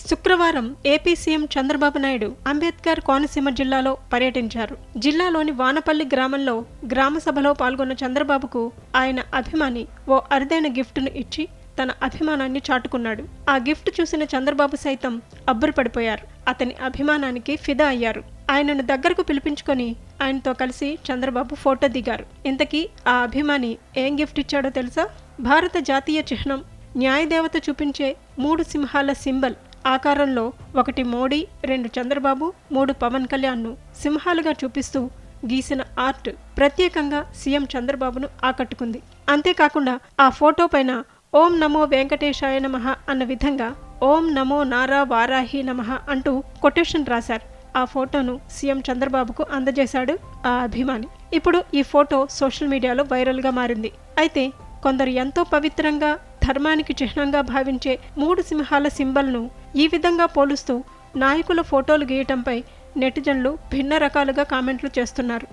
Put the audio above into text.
శుక్రవారం AP CM Chandrababu Naidu Ambedkar Konaseema జిల్లాలో పర్యటించారు. జిల్లాలోని వానపల్లి గ్రామంలో గ్రామ సభలో పాల్గొన్న చంద్రబాబుకు ఆయన అభిమాని ఓ అరుదైన గిఫ్ట్ను ఇచ్చి తన అభిమానాన్ని చాటుకున్నాడు. ఆ గిఫ్ట్ చూసిన చంద్రబాబు సైతం అబ్బురపడిపోయారు. అతని అభిమానానికి ఫిదా అయ్యారు. ఆయనను దగ్గరకు పిలిపించుకొని ఆయనతో కలిసి చంద్రబాబు ఫోటో దిగారు. ఇంతకీ ఆ అభిమాని ఏం గిఫ్ట్ ఇచ్చాడో తెలుసా? భారత జాతీయ చిహ్నం న్యాయదేవత చూపించే 3 సింహాల సింబల్ ఆకారంలో 1 మోడీ, 2 చంద్రబాబు, 3 పవన్ కళ్యాణ్ను సింహాలుగా చూపిస్తూ గీసిన ఆర్ట్ ప్రత్యేకంగా సీఎం చంద్రబాబును ఆకట్టుకుంది. అంతేకాకుండా ఆ ఫోటో పైన ఓం నమో వెంకటేశాయ నమః అన్న విధంగా ఓం నమో నారా వారాహి నమః అంటూ కొటేషన్ రాశారు. ఆ ఫోటోను సీఎం చంద్రబాబుకు అందజేశాడు ఆ అభిమాని. ఇప్పుడు ఈ ఫోటో సోషల్ మీడియాలో వైరల్గా మారింది. అయితే కొందరు ఎంతో పవిత్రంగా ధర్మానికి చిహ్నంగా భావించే 3 సింహాల సింబల్ను ఈ విధంగా పోలుస్తూ నాయకుల ఫోటోలు గీయటంపై నెటిజన్లు భిన్న రకాలుగా కామెంట్లు చేస్తున్నారు.